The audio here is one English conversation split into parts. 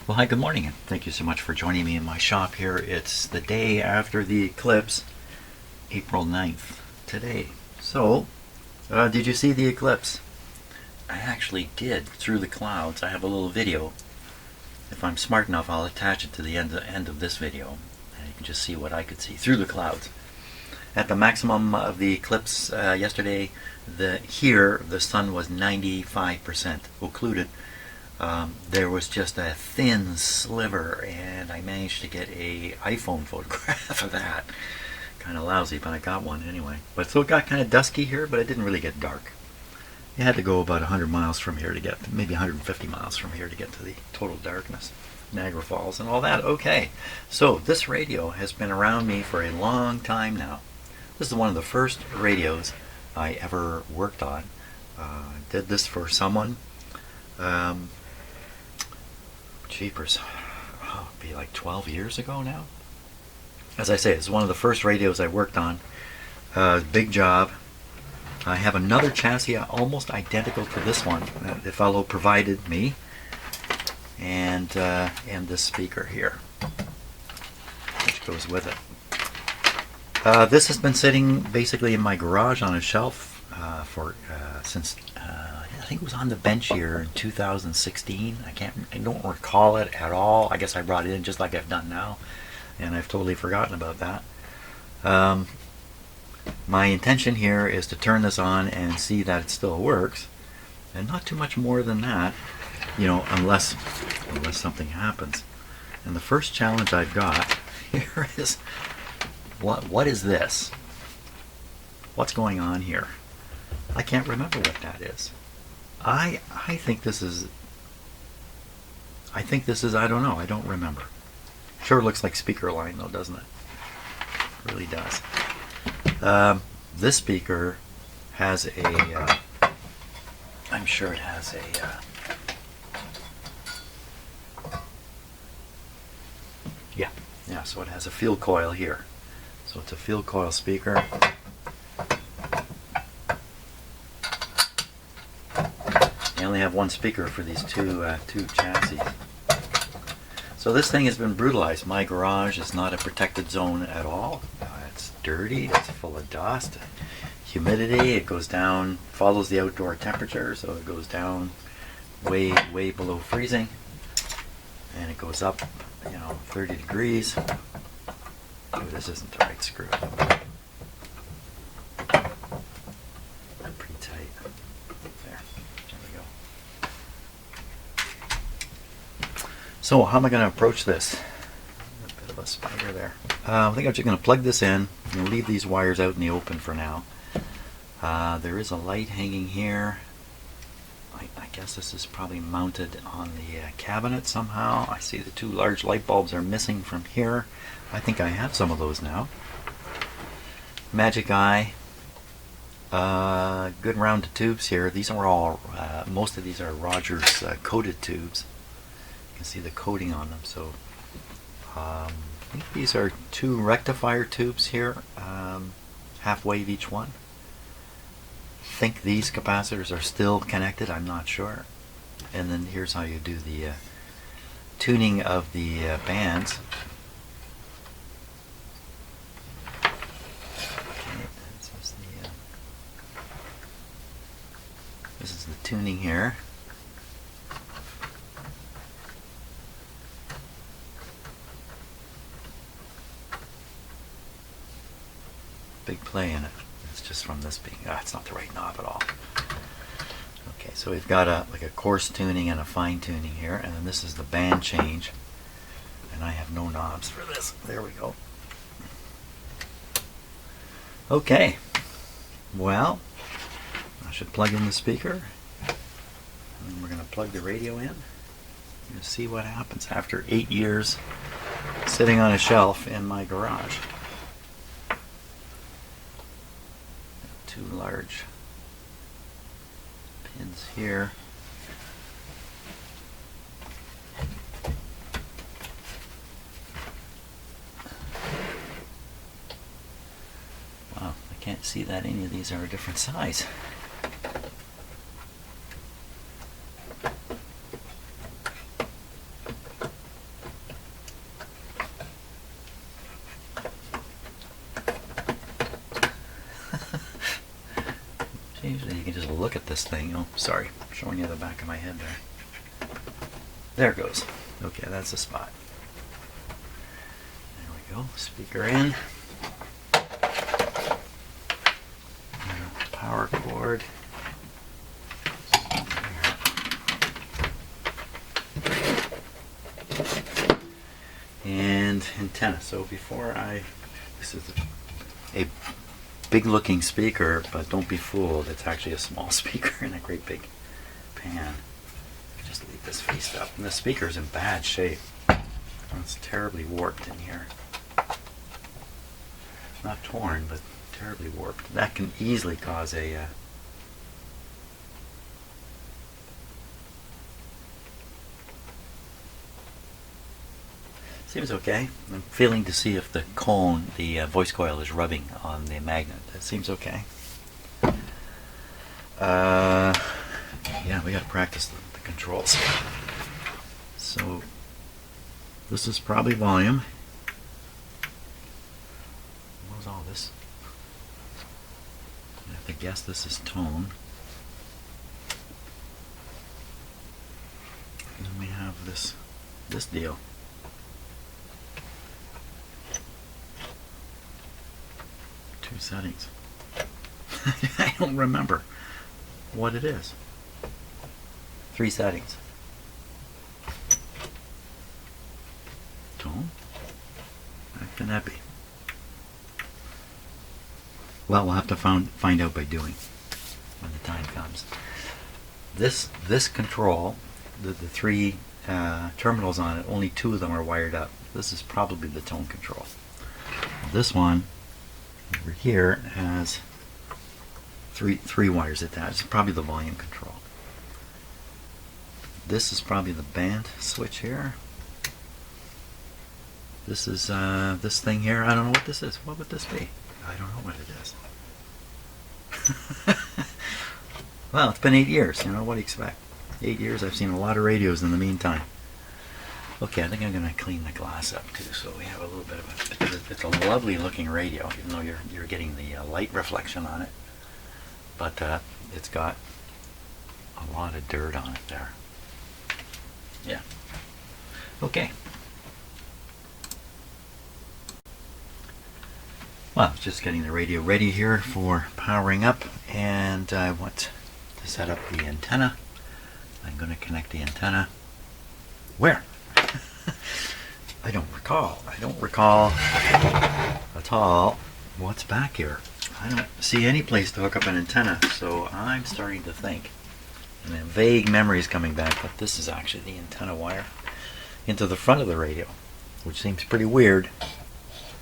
Well, hi, good morning, and thank you so much for joining me in my shop here. It's the day after the eclipse, April 9th, today. So, did you see the eclipse? I actually did, through the clouds. I have a little video. If I'm smart enough, I'll attach it to the end of this video, and you can just see what I could see through the clouds. At the maximum of the eclipse yesterday, the sun was 95% occluded. There was just a thin sliver, and I managed to get a iPhone photograph of that. Kind of lousy, but I got one anyway. But so it got kind of dusky here, but it didn't really get dark. You had to go about 100 miles from here to get, maybe 150 miles from here to get to the total darkness. Niagara Falls and all that. Okay, so this radio has been around me for a long time now. This is one of the first radios I ever worked on. I did this for someone. Jeepers, it'd be like 12 years ago now. As I say, it's one of the first radios I worked on. Big job. I have another chassis almost identical to this one that the fellow provided me, and this speaker here, which goes with it. This has been sitting basically in my garage on a shelf since I think it was on the bench here in 2016. I don't recall it at all. I guess I brought it in just like I've done now, and I've totally forgotten about that. My intention here is to turn this on and see that it still works, and not too much more than that, unless something happens. And the first challenge I've got here is, what is this? What's going on here? I can't remember what that is. I think this is, I don't know, I don't remember. Sure looks like speaker line though, doesn't it? It really does. This speaker has a, I'm sure it has a, yeah, so it has a field coil here. So it's a field coil speaker. I only have one speaker for these two chassis. So this thing has been brutalized. My garage is not a protected zone at all. It's dirty, it's full of dust, humidity. It goes down, follows the outdoor temperature, so it goes down way below freezing, and it goes up 30 degrees. Oh, this isn't the right screw. Pretty tight. There we go. So how am I going to approach this? A bit of a spider there. I think I'm just going to plug this in and leave these wires out in the open for now. There is a light hanging here. I guess this is probably mounted on the cabinet somehow. I see the two large light bulbs are missing from here. I think I have some of those now. Magic eye. Good rounded tubes here. These are all, most of these are Rogers coated tubes. You can see the coating on them. So I think these are two rectifier tubes here, half wave each one. I think these capacitors are still connected, I'm not sure. And then here's how you do the tuning of the bands. Okay, this is the tuning here. Big play in it. It's just from this being, it's not the right knob at all. Okay, so we've got like a coarse tuning and a fine tuning here, and then this is the band change, and I have no knobs for this. There we go. Okay, well, I should plug in the speaker, and then we're going to plug the radio in and see what happens after 8 years sitting on a shelf in my garage. Two large pins here. Wow, I can't see that any of these are a different size. thing. Oh, sorry, I'm showing you the back of my head there. There it goes. Okay, that's the spot. There we go. Speaker in. Power cord. And antenna. So this is a big looking speaker, but don't be fooled, it's actually a small speaker in a great big pan. Just leave this faced up. And the speaker's in bad shape. It's terribly warped in here. Not torn, but terribly warped. That can easily cause a seems okay. I'm feeling to see if the cone, the voice coil, is rubbing on the magnet. That seems okay. Yeah, we got to practice the controls. So this is probably volume. What was all this? I have to guess this is tone. And then we have this deal. Two settings. I don't remember what it is. 3 settings. Tone? How can that be? Well, we'll have to find out by doing when the time comes. This control, the 3 terminals on it, only 2 of them are wired up. This is probably the tone control. This one over here has three wires attached. It's probably the volume control. This is probably the band switch here. This is this thing here. I don't know what this is. What would this be? I don't know what it is. Well, it's been 8 years. You know, what do you expect? 8 years. I've seen a lot of radios in the meantime. Okay, I think I'm going to clean the glass up too, so we have a little bit of a. It's a lovely looking radio, even though you're getting the light reflection on it. But it's got a lot of dirt on it there. Yeah. Okay. Well, just getting the radio ready here for powering up, and I want to set up the antenna. I'm going to connect the antenna. Where? I don't recall. I don't recall at all what's back here. I don't see any place to hook up an antenna, so I'm starting to think. And then vague memories coming back, but this is actually the antenna wire into the front of the radio, which seems pretty weird.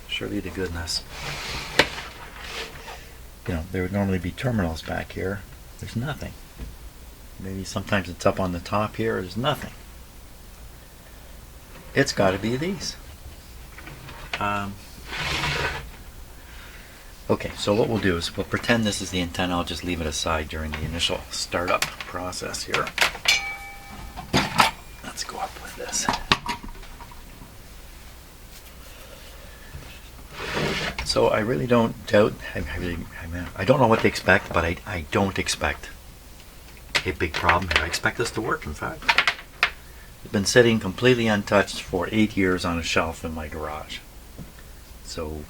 Surely to goodness. You know, there would normally be terminals back here. There's nothing. Maybe sometimes it's up on the top here. There's nothing. It's got to be these. Okay, so what we'll do is we'll pretend this is the antenna. I'll just leave it aside during the initial startup process here. Let's go up with this. So I really don't doubt, I don't know what to expect, but I don't expect a big problem here. I expect this to work, in fact. It's been sitting completely untouched for 8 years on a shelf in my garage. So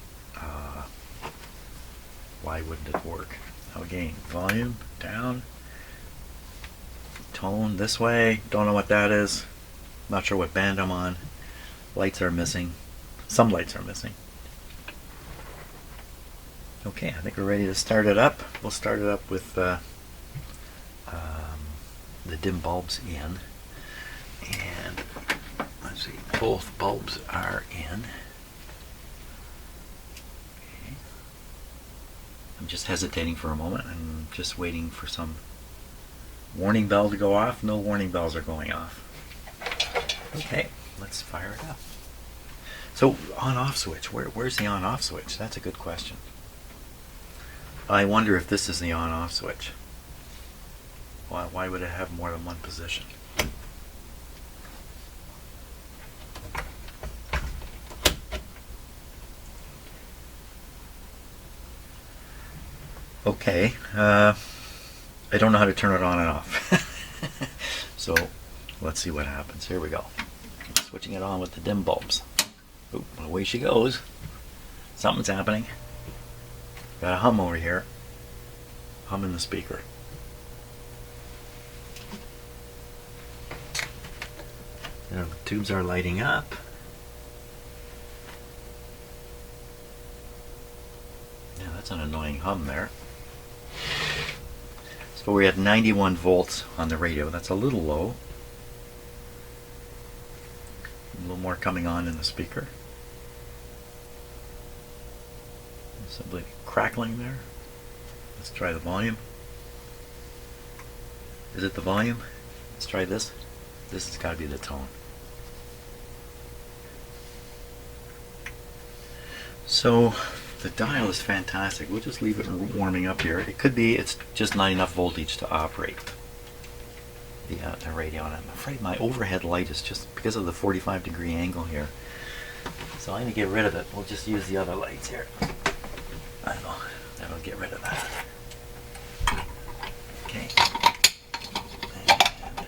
why wouldn't it work? Now again, volume down, tone this way, don't know what that is, not sure what band I'm on, lights are missing, some lights are missing. Okay, I think we're ready to start it up. We'll start it up with the dim bulbs in, and let's see, both bulbs are in. Okay. I'm just hesitating for a moment. I'm just waiting for some warning bell to go off. No warning bells are going off. Okay, let's fire it up. So on-off switch, where's the on-off switch? That's a good question. I wonder if this is the on-off switch. Why would it have more than one position? Okay. I don't know how to turn it on and off. So let's see what happens. Here we go. Switching it on with the dim bulbs. Oop, away she goes. Something's happening. Got a hum over here. Hum in the speaker. Now the tubes are lighting up. Yeah, that's an annoying hum there. So we're at 91 volts on the radio. That's a little low. A little more coming on in the speaker. Simply crackling there. Let's try the volume. Is it the volume? Let's try this. This has got to be the tone. So the dial is fantastic. We'll just leave it warming up here. It could be it's just not enough voltage to operate the radio, and I'm afraid my overhead light is just because of the 45-degree angle here. So I'm going to get rid of it. We'll just use the other lights here. I don't know. That'll get rid of that. Okay. And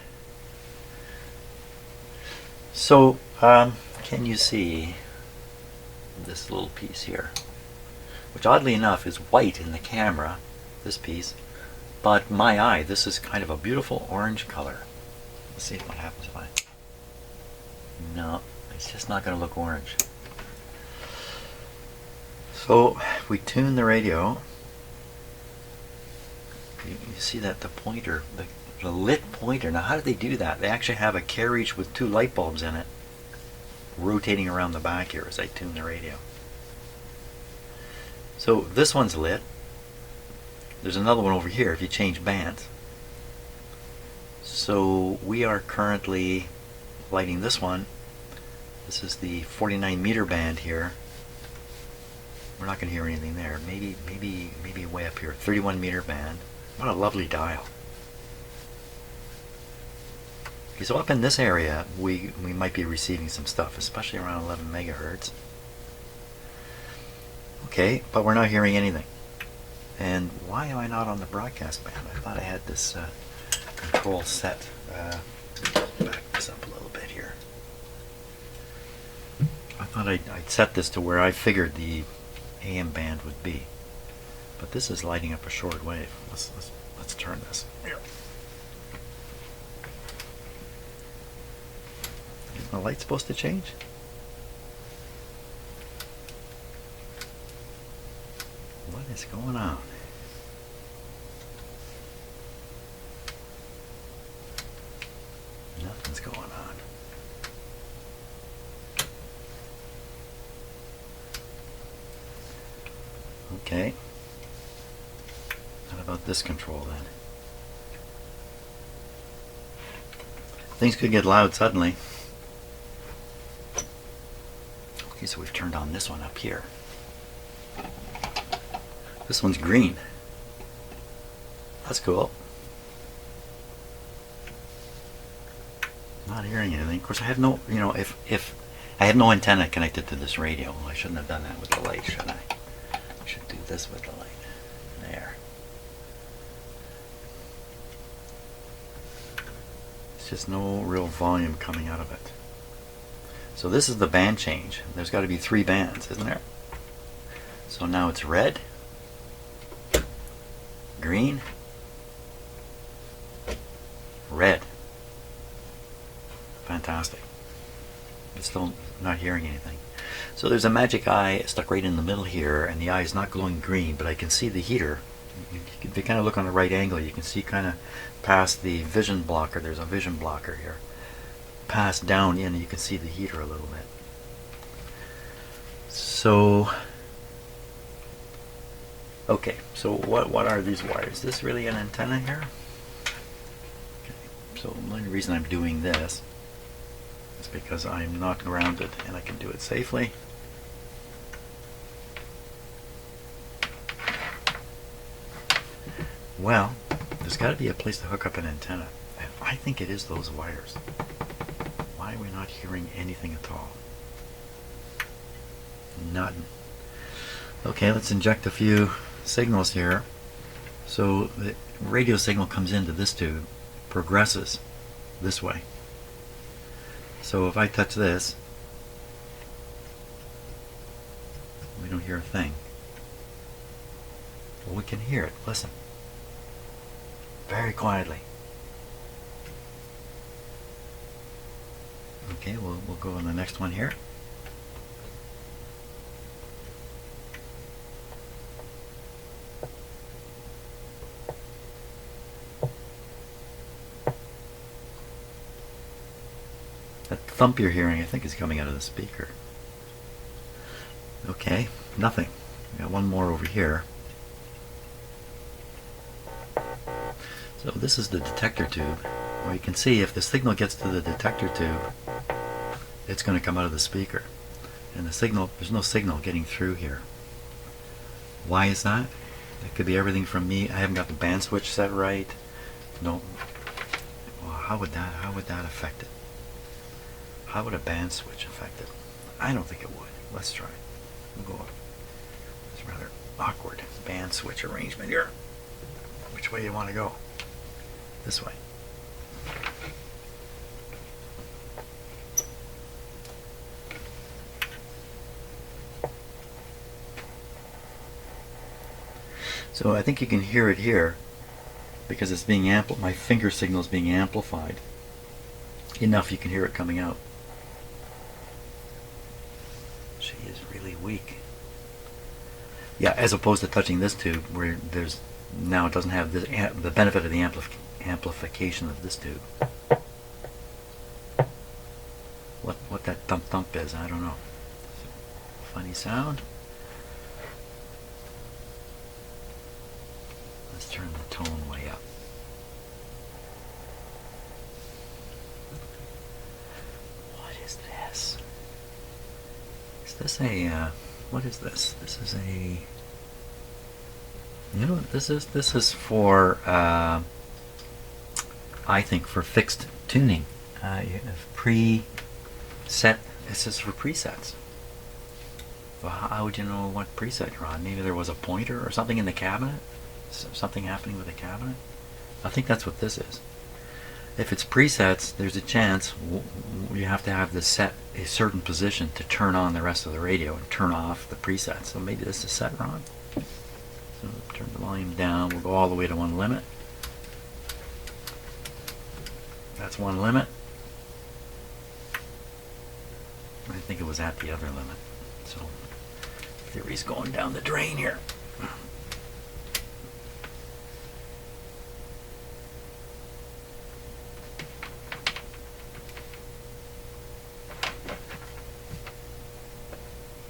so, can you see this little piece here? Which oddly enough is white in the camera, this piece, but my eye, this is kind of a beautiful orange color. Let's see what happens if I... No, it's just not going to look orange. So we tune the radio. You see that the pointer, the lit pointer. Now how did they do that? They actually have a carriage with 2 light bulbs in it rotating around the back here as I tune the radio. So this one's lit. There's another one over here if you change bands. So we are currently lighting this one. This is the 49 meter band here. We're not going to hear anything there. Maybe way up here. 31 meter band. What a lovely dial. Okay, so up in this area, we might be receiving some stuff, especially around 11 megahertz. Okay, but we're not hearing anything. And why am I not on the broadcast band? I thought I had this control set. Back this up a little bit here. I thought I'd set this to where I figured the AM band would be. But this is lighting up a short wave. Let's turn this. Here. Is the light supposed to change? What is going on? Nothing's going on. Okay. What about this control then? Things could get loud suddenly. Okay, so we've turned on this one up here. This one's green. That's cool. Not hearing anything. Of course, I have no, if I have no antenna connected to this radio, I shouldn't have done that with the light, should I? I should do this with the light. There. It's just no real volume coming out of it. So this is the band change. There's got to be 3 bands, isn't there? So now it's red, green, red. Fantastic. It's still not hearing anything. So there's a magic eye stuck right in the middle here, and the eye is not glowing green, but I can see the heater. If you kind of look on the right angle, you can see kind of past the vision blocker. There's a vision blocker here. Pass down in, and you can see the heater a little bit. So, okay, so what are these wires? Is this really an antenna here? Okay, so the only reason I'm doing this is because I'm not grounded and I can do it safely. Well, there's got to be a place to hook up an antenna. And I think it is those wires. Why are we not hearing anything at all? Nothing. Okay, let's inject a few signals here. So the radio signal comes into this tube, progresses this way. So if I touch this, we don't hear a thing. Well, we can hear it. Listen. Very quietly. Okay, we'll go on the next one here. That thump you're hearing, I think, is coming out of the speaker. Okay, nothing. We got one more over here. So this is the detector tube. Well, you can see if the signal gets to the detector tube, it's going to come out of the speaker. And the signal, there's no signal getting through here. Why is that? It could be everything from me. I haven't got the band switch set right. No. Well, how would that affect it? How would a band switch affect it? I don't think it would. Let's try. We'll go. It's rather awkward band switch arrangement here. Which way do you want to go? This way. So I think you can hear it here because it's being my finger signal is being amplified enough you can hear it coming out. She is really weak. Yeah, as opposed to touching this tube where there's now it doesn't have the benefit of the amplification of this tube. What that thump thump is, I don't know. Funny sound. Let's turn the tone way up. What is this? Is this a what is this? This is a, you know what this is? This is for I think for fixed tuning. You have preset. This is for presets. Well, how would you know what preset you're on? Maybe there was a pointer or something in the cabinet? Something happening with the cabinet? I think that's what this is. If it's presets, there's a chance you have to have this set a certain position to turn on the rest of the radio and turn off the presets. So maybe this is set wrong. So turn the volume down. We'll go all the way to one limit. That's one limit. I think it was at the other limit. So theory's going down the drain here.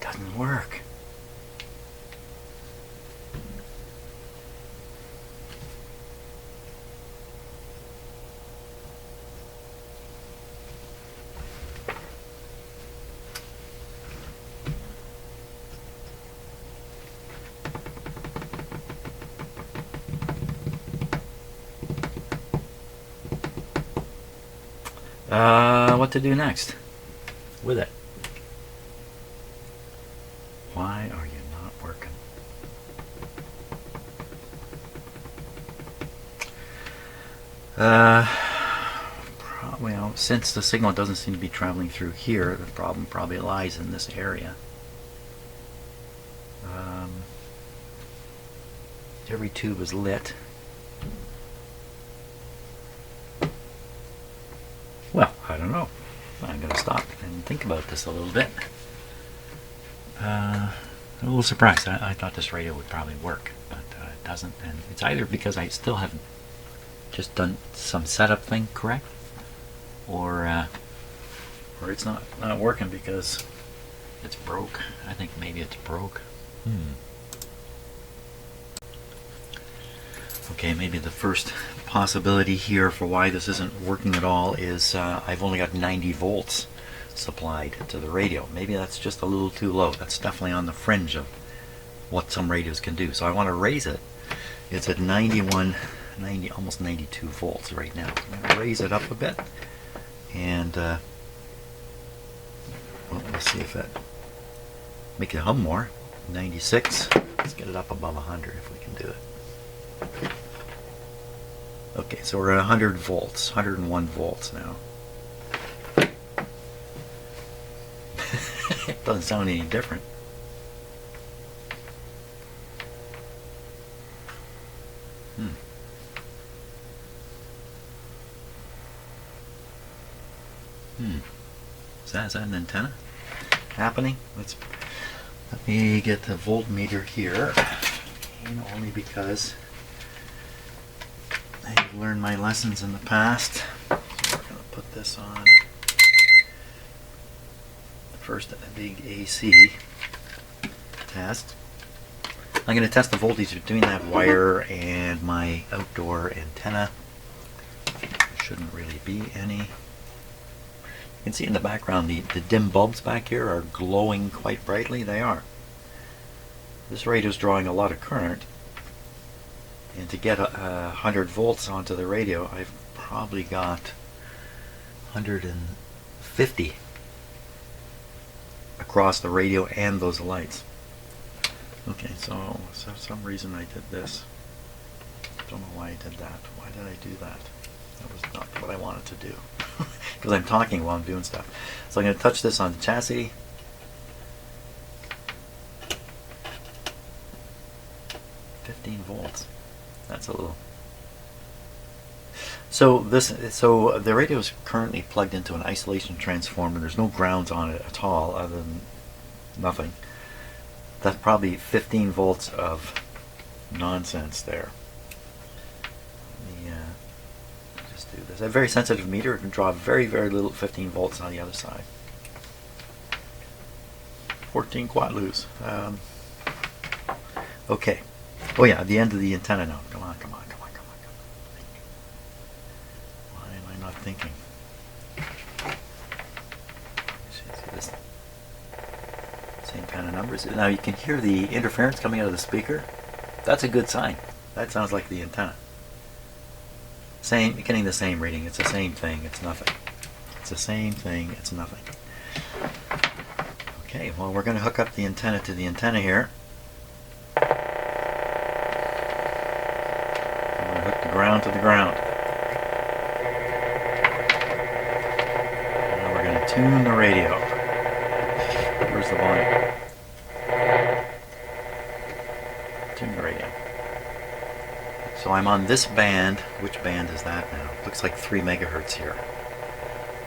Doesn't work. What to do next with it? Why are you not working? Well, since the signal doesn't seem to be traveling through here, the problem probably lies in this area. Every tube is lit. Well, I don't know. I'm going to stop and think about this a little bit. A little surprised. I thought this radio would probably work, but it doesn't. And it's either because I still haven't just done some setup thing correct, or it's not working because it's broke. I think maybe it's broke. Okay, maybe the first possibility here for why this isn't working at all is I've only got 90 volts supplied to the radio. Maybe that's just a little too low. That's definitely on the fringe of what some radios can do. So I want to raise it. It's at 90, almost 92 volts right now. I'm going to raise it up a bit, and well, let's see if that make it hum more. 96. Let's get it up above 100 if we can do it. Okay, so we're at 100 volts, 101 volts now. It doesn't sound any different. Is that an antenna happening? Let me get the voltmeter here. Only because I've learned my lessons in the past. So we're going to put this on first, a big AC test. I'm going to test the voltage between that wire and my outdoor antenna. There shouldn't really be any. You can see in the background the dim bulbs back here are glowing quite brightly. They are. This radio is drawing a lot of current, and to get 100 volts onto the radio, I've probably got 150 across the radio and those lights. Okay, so for some reason I did this. Don't know why I did that. Why did I do that? That was not what I wanted to do. Because I'm talking while I'm doing stuff. So I'm going to touch this on the chassis. Volts. That's a little. So the radio is currently plugged into an isolation transformer. There's no grounds on it at all, other than nothing. That's probably 15 volts of nonsense there. Let me just do this. A very sensitive meter. It can draw very, very little 15 volts on the other side. 14 quad loos. Okay. Oh yeah, the end of the antenna now. Come on. Why am I not thinking? See this same kind of numbers. Now you can hear the interference coming out of the speaker. That's a good sign. That sounds like the antenna. You're getting the same reading. It's the same thing. It's nothing. It's the same thing. It's nothing. Okay, well we're going to hook up the antenna to the antenna here. Ground to the ground. Now we're going to tune the radio. Where's the volume? Tune the radio. So I'm on this band. Which band is that now? Looks like 3 megahertz here.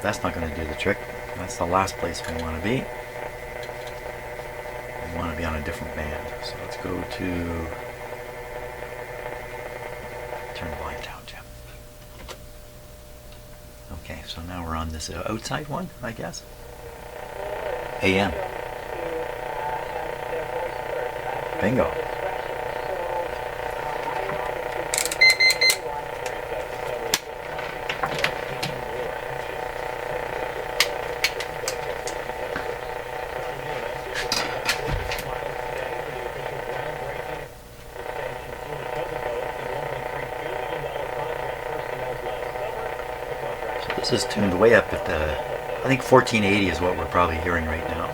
That's not going to do the trick. That's the last place we want to be. We want to be on a different band. So let's go to... Turn the volume down, Jim. Okay, so now we're on this outside one, I guess. AM. Bingo. This is tuned way up at I think 1480 is what we're probably hearing right now.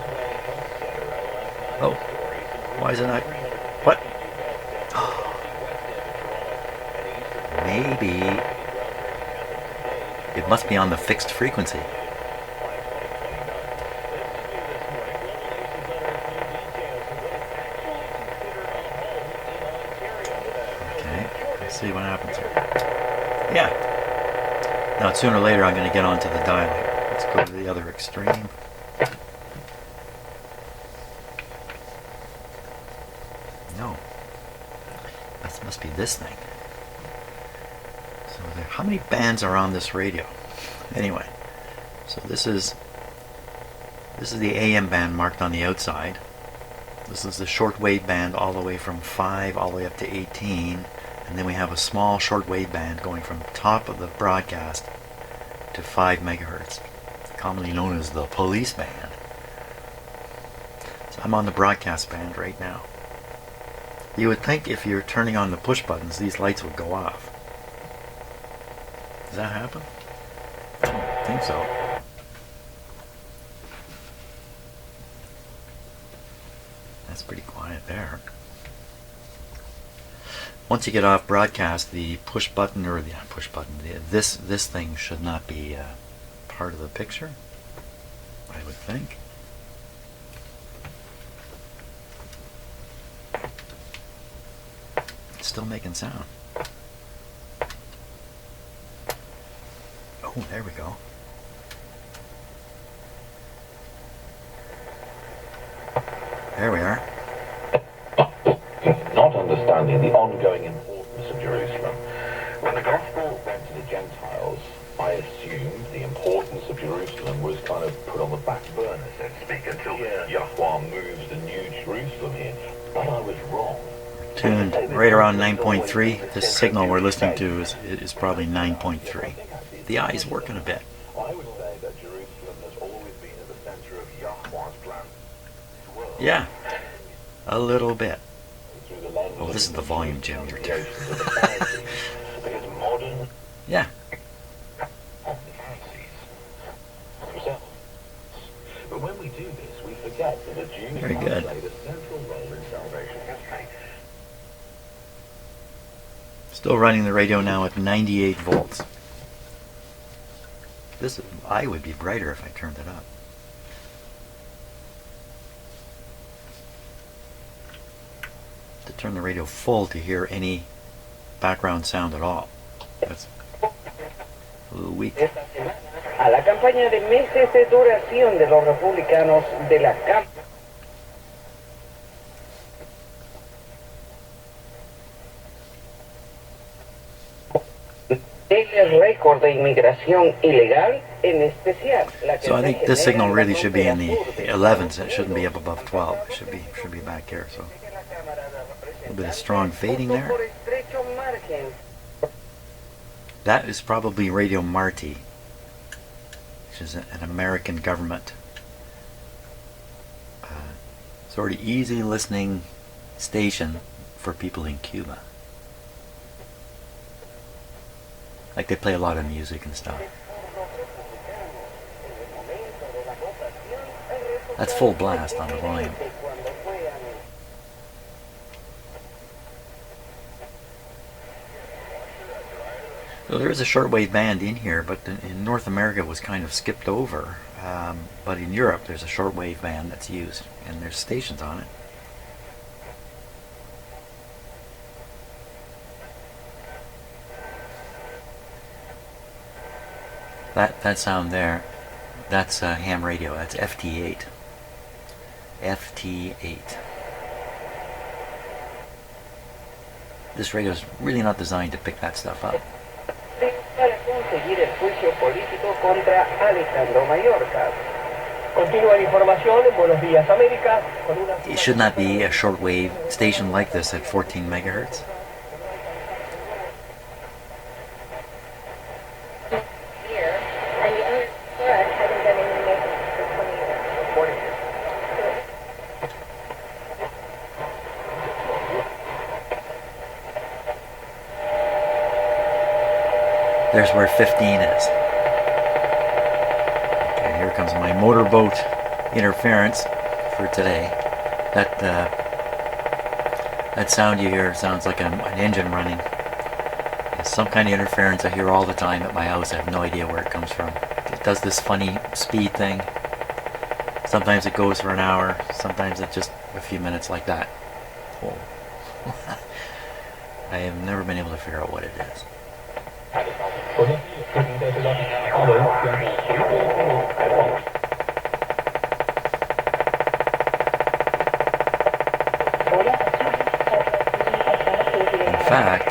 Oh, why is it not? What? Oh. Maybe it must be on the fixed frequency. Okay, let's see what happens here. Yeah. Now, sooner or later, I'm going to get onto the dial here. Let's go to the other extreme. No. That must be this thing. So how many bands are on this radio? Anyway, so this is the AM band marked on the outside. This is the shortwave band all the way from 5 all the way up to 18. And then we have a small shortwave band going from the top of the broadcast to 5 megahertz, commonly known as the police band. So I'm on the broadcast band right now. You would think if you're turning on the push buttons, these lights would go off. Does that happen? I don't think so. That's pretty quiet there. once you get off broadcast, the push button or the push button, this thing should not be part of the picture, I would think. It's still making sound. Oh, there we go. There we are. Not understanding the ongoing importance of Jerusalem. When the gospel went to the Gentiles, I assumed the importance of Jerusalem was kind of put on the back burner, so to speak, until Yahweh moves the new Jerusalem here. But I was wrong. Tuned right around 9.3. This signal we're listening to is probably 9.3. The eye is working a bit. I would say that Jerusalem has always been at the center of Yahweh's plan. Yeah, a little bit. Oh, this is the volume, Jim. You're terrible. Yeah. But when we do this, we forget that the Jews Very good. played a central role in salvation history. Still running the radio now at 98 volts. This eye would be brighter if I turned it up. To turn the radio full to hear any background sound at all. That's a little weak. A la campaña de meses de duración de los republicanos de la Cámara el récord de inmigración ilegal, en especial la que So I think this signal really should be in the 11s. It shouldn't be up above 12. It should be back here. So a little bit of strong fading there. That is probably Radio Marti, which is an American government sort of easy listening station for people in Cuba. Like they play a lot of music and stuff. That's full blast on the volume. So there is a shortwave band in here, but in North America it was kind of skipped over. But in Europe there's a shortwave band that's used, and there's stations on it. That sound there, that's ham radio. That's FT8. FT8. This radio is really not designed to pick that stuff up. It should not be a shortwave station like this at 14 megahertz. There's where 15 is. Okay, here comes my motorboat interference for today. That sound you hear sounds like an engine running. It's some kind of interference I hear all the time at my house. I have no idea where it comes from. It does this funny speed thing. Sometimes it goes for an hour. Sometimes it's just a few minutes like that. Oh. I have never been able to figure out what it is. In fact,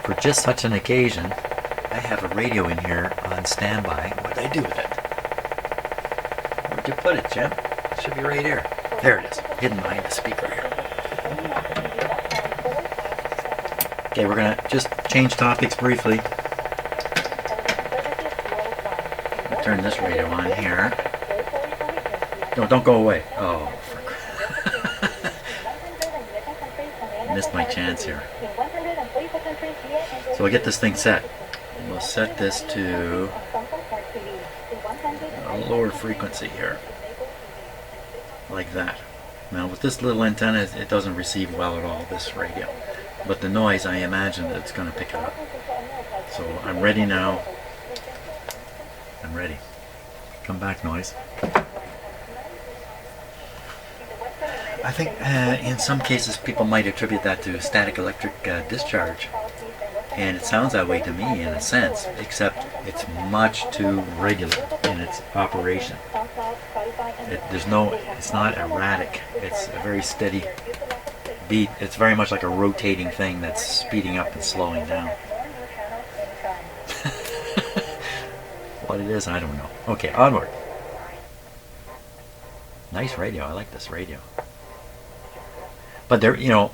for just such an occasion, I have a radio in here on standby. What did I do with it? Where'd you put it, Jim? It should be right here. There it is, hidden behind the speaker here. Okay, we're going to just change topics briefly. I'll turn this radio on here. No, don't go away. Oh, missed my chance here. So we'll get this thing set. We'll set this to a lower frequency here. Like that. Now with this little antenna, it doesn't receive well at all, this radio. But the noise, I imagine that it's going to pick it up. So I'm ready now. I'm ready. Come back, noise. I think in some cases people might attribute that to static electric discharge. And it sounds that way to me in a sense, except it's much too regular in its operation. It's not erratic. It's a very steady beat. It's very much like a rotating thing that's speeding up and slowing down. What it is, I don't know. Okay, onward. Nice radio. I like this radio. But there, no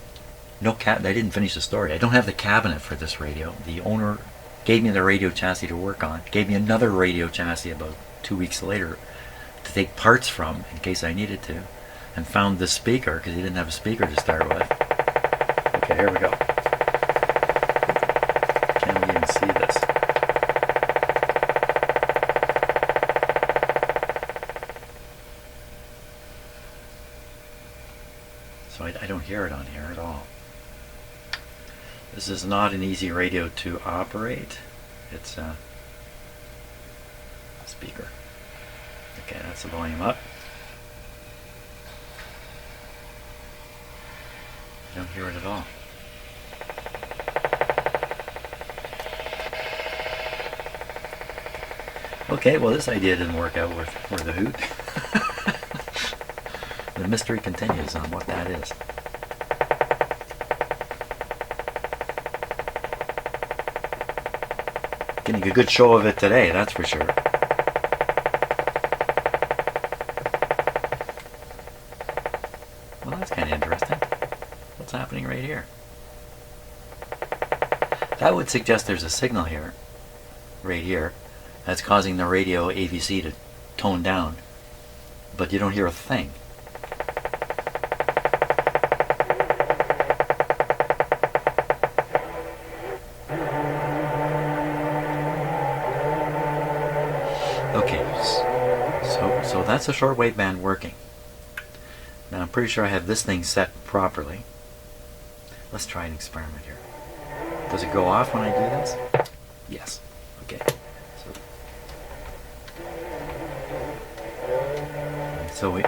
they didn't finish the story. I don't have the cabinet for this radio. The owner gave me the radio chassis to work on. Gave me another radio chassis about 2 weeks later to take parts from in case I needed to. And found this speaker because he didn't have a speaker to start with. Okay, here we go. Can't we even see this? So I don't hear it on here at all. This is not an easy radio to operate. It's a speaker. Okay, that's the volume up. I don't hear it at all. Okay, well this idea didn't work out for the hoot. The mystery continues on what that is. Getting a good show of it today, that's for sure. Well, that's kind of interesting. What's happening right here? That would suggest there's a signal here, right here, that's causing the radio AVC to tone down, but you don't hear a thing. Okay, so that's a shortwave band working. Now I'm pretty sure I have this thing set properly. Let's try an experiment here. Does it go off when I do this? Yes. Okay. So we're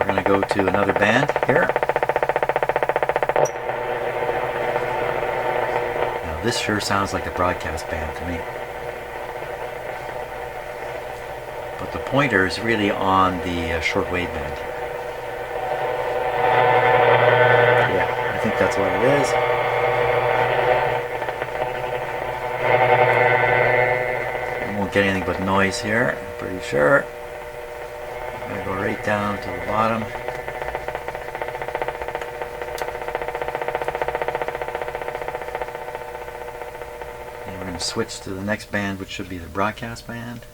going to go to another band here. Now this sure sounds like a broadcast band to me. But the pointer is really on the shortwave band. Yeah, I think that's what it is. I won't get anything but noise here, I'm pretty sure. I'm going to go right down to the bottom. And we're going to switch to the next band, which should be the broadcast band.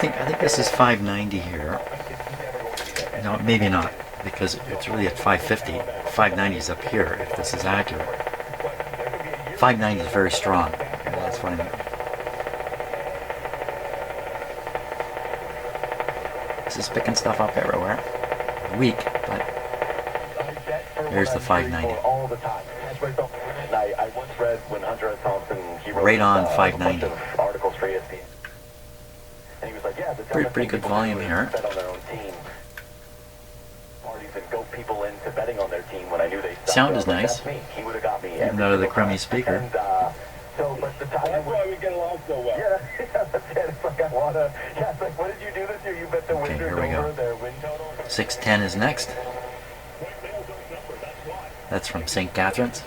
I think this is 590 here. No, maybe not, because it's really at 550. 590 is up here, if this is accurate. 590 is very strong. That's funny. This is picking stuff up everywhere. Weak, but there's the 590. Right on 590. Pretty good volume here. Sound is nice. Even out of the crummy speaker. That's why we get along so well. Yeah, that's it. It's like I wanna. Yeah, it's like, what did you do this year? You bet the Okay, here we go. 610 is next. That's from St. Catharines.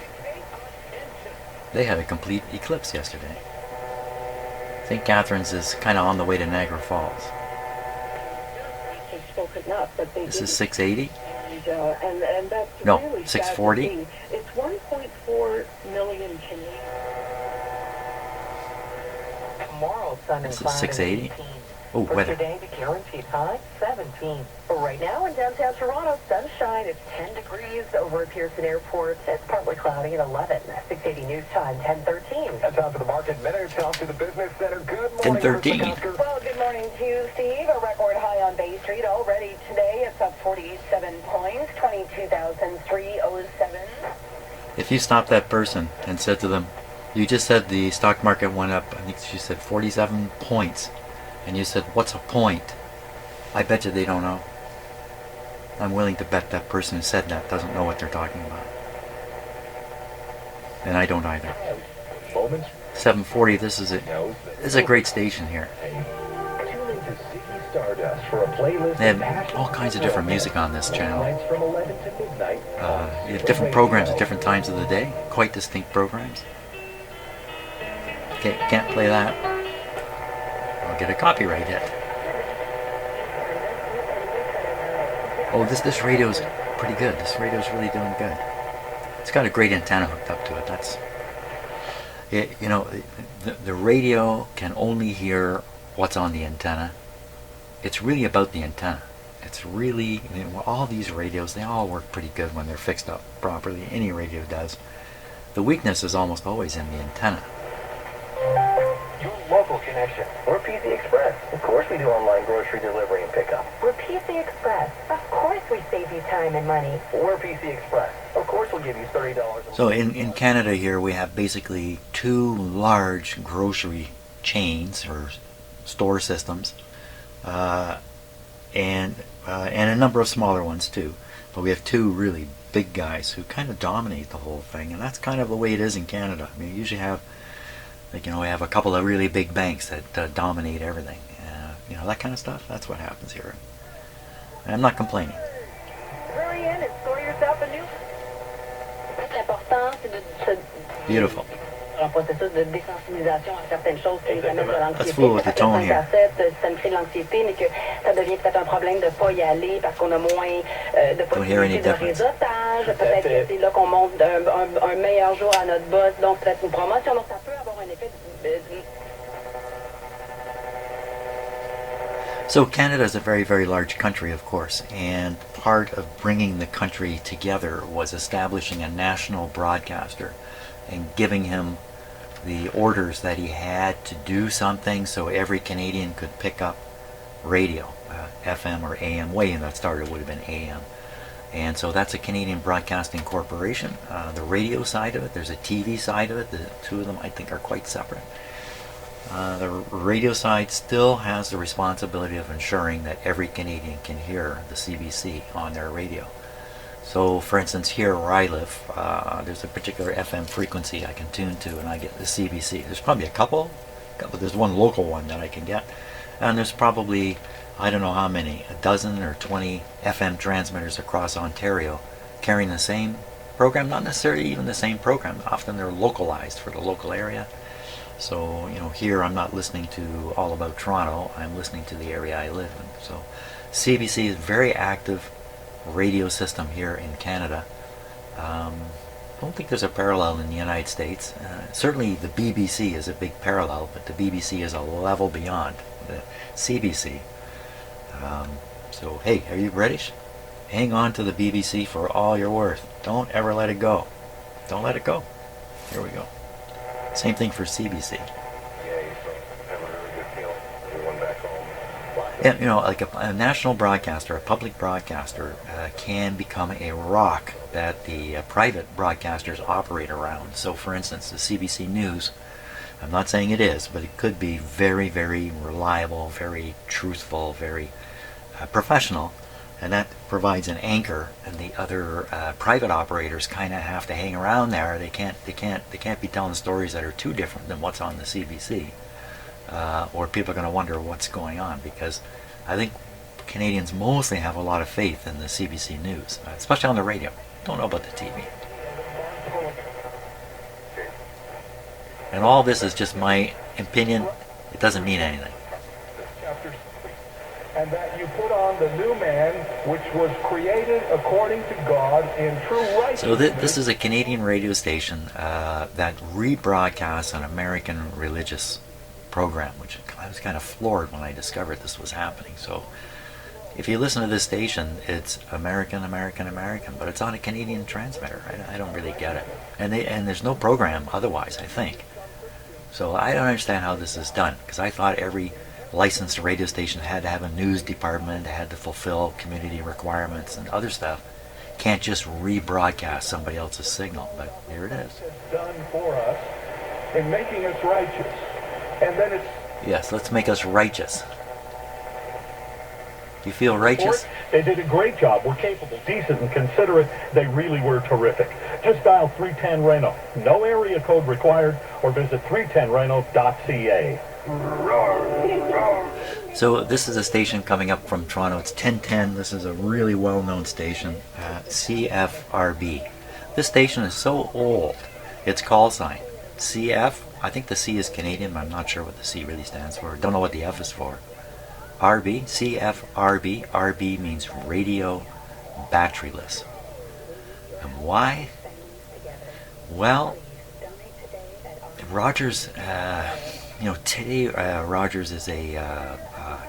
They had a complete eclipse yesterday. St. Catharines is kind of on the way to Niagara Falls. This is 680. And that's No, really 640. It's 1.4 million Canadian. Tomorrow, sun and This is cloudy. 680. Oh, weather. Today, the guaranteed high, 17. Right now in downtown Toronto, sunshine. It's 10 degrees over at Pearson Airport. It's partly cloudy at 11. 680 news time, 10:13. That's on to the market minutes. On to the business center. Good morning. 10:13. Well, good morning to you, Steve. A record high on Bay Street already today. It's up 47 points, 22,307. If you stopped that person and said to them, you just said the stock market went up, I think she said 47 points, and you said, what's a point? I bet you they don't know. I'm willing to bet that person who said that doesn't know what they're talking about. And I don't either. Moments. 740, this is a great station here. Tune into Ziggy Stardust for a playlist. They have all kinds of different music on this channel. Nights from 11 to midnight. You have different programs at different times of the day. Quite distinct programs. Okay, can't play that. I'll get a copyright hit. Oh, this radio's pretty good. This radio's really doing good. It's got a great antenna hooked up to it. That's it. You know, the radio can only hear what's on the antenna. It's really about the antenna. It's really, you know, all these radios, they all work pretty good when they're fixed up properly. Any radio does. The weakness is almost always in the antenna. Your local connection. We're PC Express. Of course we do online grocery delivery and pickup. We're PC Express. Of course we save you time and money. We're PC Express. Of course we'll give you $30 a month. So in Canada here we have basically two large grocery chains or store systems, and a number of smaller ones too. But we have two really big guys who kind of dominate the whole thing, and that's kind of the way it is in Canada. I mean, you usually have, like, you know, we have a couple of really big banks that dominate everything. You know, that kind of stuff. That's what happens here. I'm not complaining. Hurry in and score yourself a new. L'important, c'est de se Beautiful. un processus de désensibilisation à certaines choses qui nous amènent de l'anxiété. Let's fool with the tone here. Ça me crée de l'anxiété, mais que ça devient peut-être un problème de ne pas y aller parce qu'on a moins de possibilités de réseautage. Peut-être que c'est là qu'on monte un meilleur jour à notre boss, donc peut-être une promotion. Donc ça peut avoir un effet So Canada is a very, very large country, of course, and part of bringing the country together was establishing a national broadcaster and giving him the orders that he had to do something so every Canadian could pick up radio, FM or AM. Way in that started would have been AM. And so that's a Canadian Broadcasting Corporation. The radio side of it, there's a TV side of it. The two of them I think are quite separate. The radio side still has the responsibility of ensuring that every Canadian can hear the CBC on their radio. So, for instance, here where I live, there's a particular FM frequency I can tune to, and I get the CBC. There's probably a couple. There's one local one that I can get, and there's probably, I don't know how many, a dozen or 20 FM transmitters across Ontario carrying the same program, not necessarily even the same program. Often they're localized for the local area. So, you know, here I'm not listening to All About Toronto, I'm listening to the area I live in. So CBC is a very active radio system here in Canada. I don't think there's a parallel in the United States. Certainly the BBC is a big parallel, but the BBC is a level beyond the CBC. So hey, are you British? Hang on to the BBC for all you're worth. Don't ever let it go. Don't let it go. Here we go. Same thing for CBC. Yeah, you have a really good feel. Everyone back home. Yeah, you know, like a national broadcaster, a public broadcaster, can become a rock that the private broadcasters operate around. So, for instance, the CBC News, I'm not saying it is, but it could be very, very reliable, very truthful, very professional, and that provides an anchor. And the other private operators kind of have to hang around there. They can't be telling stories that are too different than what's on the CBC, or people are going to wonder what's going on, because I think Canadians mostly have a lot of faith in the CBC News, especially on the radio. Don't know about the TV. And all this is just my opinion. It doesn't mean anything. And that you put on the new man, which was created according to God in true righteousness. So this is a Canadian radio station that rebroadcasts an American religious program, which I was kind of floored when I discovered this was happening. So if you listen to this station, it's American, American, American, but it's on a Canadian transmitter. I don't really get it. And there's no program otherwise, I think. So I don't understand how this is done, because I thought every licensed radio station had to have a news department, had to fulfill community requirements and other stuff. Can't just rebroadcast somebody else's signal, but here it is. It's done for us in making us righteous. And then it's... Yes, let's make us righteous. Do you feel righteous? They did a great job. We're capable, decent, and considerate. They really were terrific. Just dial 310 Reno. No area code required, or visit 310reno.ca. So this is a station coming up from Toronto. It's 1010. This is a really well-known station, CFRB. This station is so old. Its call sign, CF. I think the C is Canadian, but I'm not sure what the C really stands for. Don't know what the F is for. RB, CFRB. RB means radio batteryless. And why? Well, Rogers, today Rogers is a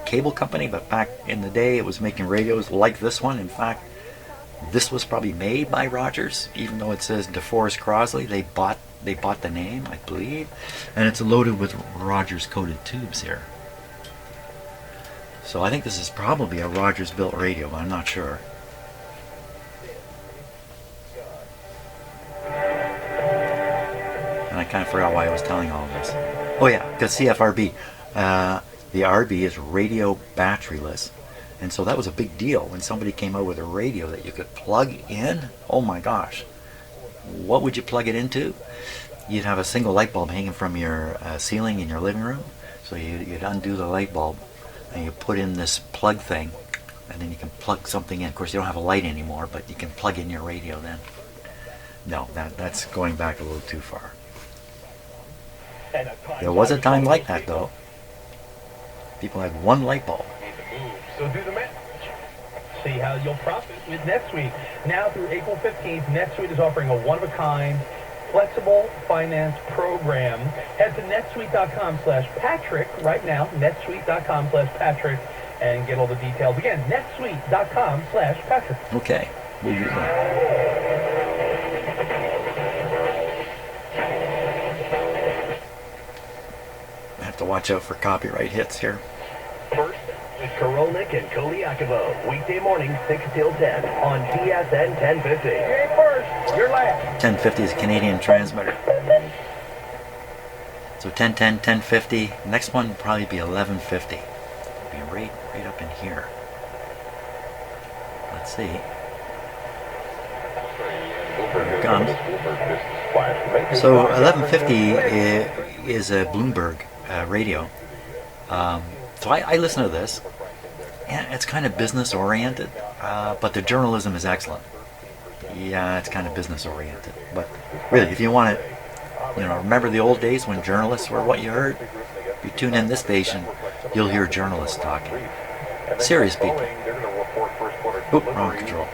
cable company, but back in the day it was making radios like this one. In fact, this was probably made by Rogers, even though it says Deforest Crossley. They bought the name, I believe, and it's loaded with Rogers coated tubes here. So I think this is probably a Rogers built radio, but I'm not sure. And I kind of forgot why I was telling all of this. Oh yeah, because CFRB, the RB is radio batteryless. And so that was a big deal when somebody came out with a radio that you could plug in. Oh my gosh. What would you plug it into? You'd have a single light bulb hanging from your ceiling in your living room. So you'd undo the light bulb and you put in this plug thing, and then you can plug something in. Of course, you don't have a light anymore, but you can plug in your radio then. No, that's going back a little too far. There was a time like that, though. People had one light bulb. So do the math. See how you'll profit with NetSuite. Now through April 15th, NetSuite is offering a one-of-a-kind flexible finance program. Head to netsuite.com/Patrick right now, netsuite.com/Patrick, and get all the details. Again, netsuite.com/Patrick. Okay, we'll use that. I have to watch out for copyright hits here. First, with Korolnik and Koliakovo, weekday morning 6 till 10 on TSN 1050. You're first, you're last. 1050 is a Canadian transmitter. So 1010, 1050. Next one will probably be 1150. It'll be right up in here. Let's see. Here it comes. So 1150 is a Bloomberg radio. So I listen to this, and it's kind of business oriented, but the journalism is excellent. Yeah, it's kind of business oriented, but really, if you want to, remember the old days when journalists were what you heard? If you tune in this station, you'll hear journalists talking. Serious people. Oop, wrong control.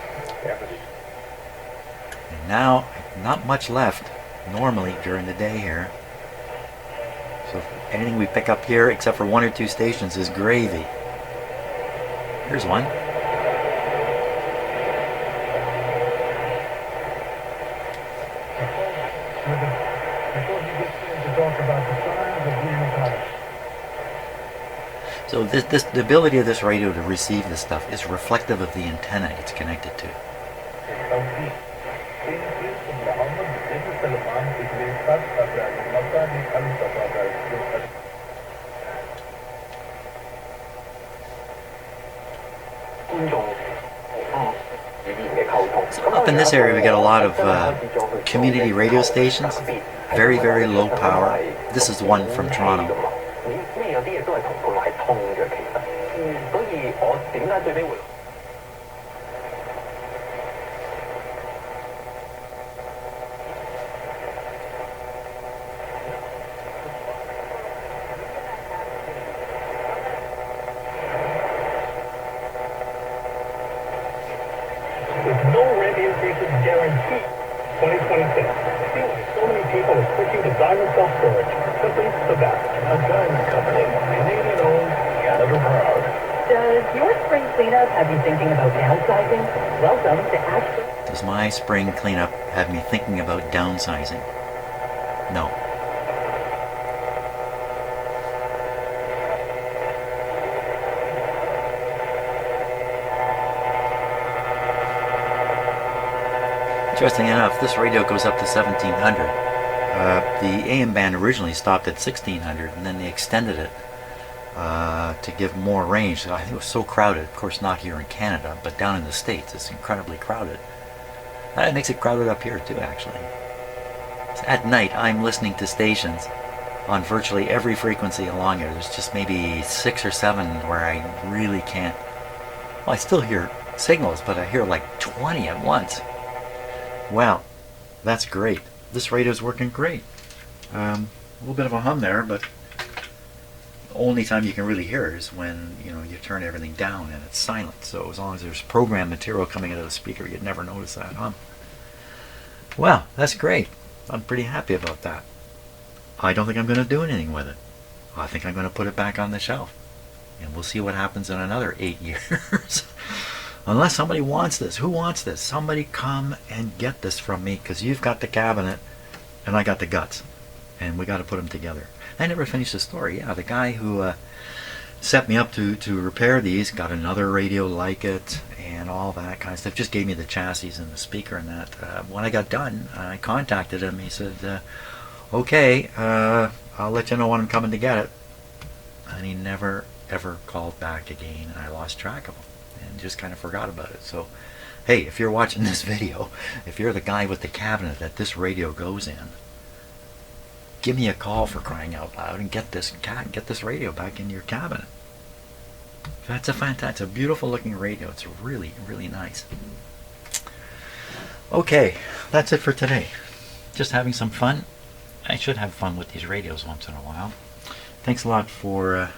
And now, not much left, normally, during the day here. So anything we pick up here, except for one or two stations, is gravy. Here's one. So the ability of this radio to receive this stuff is reflective of the antenna it's connected to. So up in this area we get a lot of community radio stations, very, very low power. This is one from Toronto. With no rent increases guaranteed. 2026. So many people are switching to diamond self-storage. Simply the best. A diamond company. cleanup have you thinking about downsizing? Welcome to Ask. Does my spring cleanup have me thinking about downsizing? No. Interesting enough, this radio goes up to 1700. The AM band originally stopped at 1600, and then they extended it to give more range. I think it was so crowded. Of course, not here in Canada, but down in the States, it's incredibly crowded. It makes it crowded up here too, actually. At night, I'm listening to stations on virtually every frequency along here. There's just maybe 6 or 7 where I really can't. Well, I still hear signals, but I hear like 20 at once. Wow, that's great. This radio's working great. A little bit of a hum there, but the only time you can really hear it is when you turn everything down and it's silent. So as long as there's program material coming out of the speaker, you'd never notice that hum. Wow, that's great. I'm pretty happy about that. I don't think I'm going to do anything with it. I think I'm going to put it back on the shelf, and we'll see what happens in another 8 years. Unless somebody wants this. Who wants this? Somebody come and get this from me, because you've got the cabinet and I got the guts, and we got to put them together. I never finished the story. Yeah, the guy who set me up to repair these got another radio like it and all that kind of stuff. Just gave me the chassis and the speaker and that. When I got done, I contacted him. He said, okay, I'll let you know when I'm coming to get it. And he never ever called back again, and I lost track of him and just kind of forgot about it. So hey, if you're watching this video, if you're the guy with the cabinet that this radio goes in, give me a call, for crying out loud, and get this radio back in your cabinet. That's it's a beautiful looking radio. It's really, really nice. Okay, that's it for today. Just having some fun. I should have fun with these radios once in a while. Thanks a lot for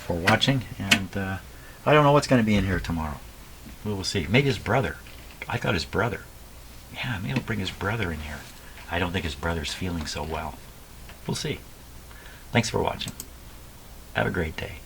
watching, and I don't know what's going to be in here tomorrow. We will see. Maybe his brother. I got his brother. Yeah, maybe he'll bring his brother in here. I don't think his brother's feeling so well. We'll see. Thanks for watching. Have a great day.